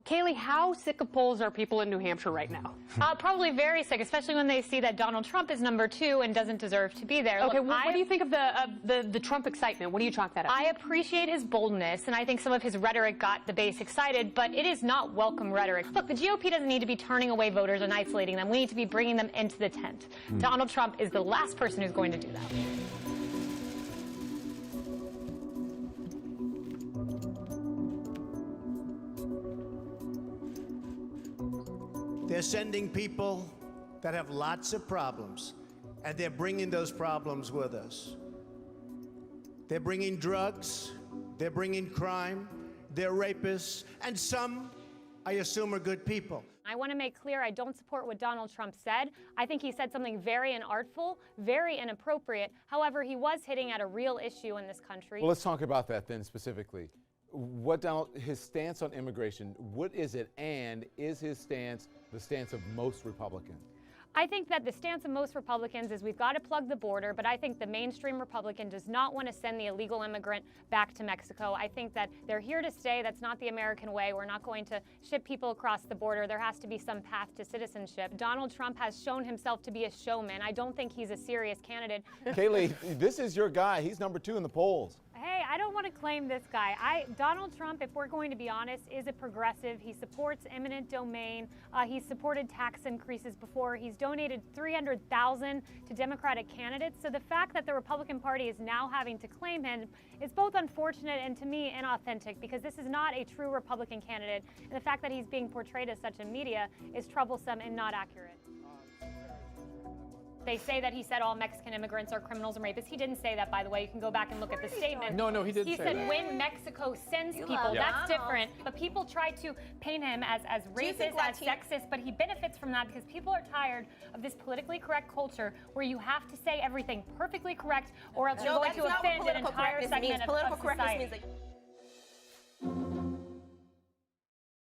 Kayleigh, how sick of polls are people in New Hampshire right now? Probably very sick, especially when they see that Donald Trump is #2 and doesn't deserve to be there. Okay, Look, what do you think of the Trump excitement? What do you chalk that up? I appreciate his boldness, and I think some of his rhetoric got the base excited, but it is not welcome rhetoric. Look, the GOP doesn't need to be turning away voters and isolating them. We need to be bringing them into the tent. Donald Trump is the last person who's going to do that. They're sending people that have lots of problems, and they're bringing those problems with us. They're bringing drugs, they're bringing crime, they're rapists, and some, I assume, are good people. I want to make clear I don't support what Donald Trump said. I think he said something very inartful, very inappropriate. However, he was hitting at a real issue in this country. Well, let's talk about that then specifically. His stance on immigration, what is it, and is his stance the stance of most Republicans? I think that the stance of most Republicans is we've got to plug the border, but I think the mainstream Republican does not want to send the illegal immigrant back to Mexico. I think that they're here to stay. That's not the American way. We're not going to ship people across the border. There has to be some path to citizenship. Donald Trump has shown himself to be a showman. I don't think he's a serious candidate. Kayleigh, this is your guy. He's #2 in the polls. Hey, I don't want to claim this guy. Donald Trump, if we're going to be honest, is a progressive. He supports eminent domain. He's supported tax increases before. He's donated $300,000 to Democratic candidates. So the fact that the Republican Party is now having to claim him is both unfortunate and, to me, inauthentic, because this is not a true Republican candidate. And the fact that he's being portrayed as such in media is troublesome and not accurate. They say that he said all Mexican immigrants are criminals and rapists. He didn't say that, by the way. You can go back and look at the statement. No, he didn't say that. He said when Mexico sends people, that's different. But people try to paint him as racist, as sexist, but he benefits from that because people are tired of this politically correct culture where you have to say everything perfectly correct or else you're going to offend an entire segment of society.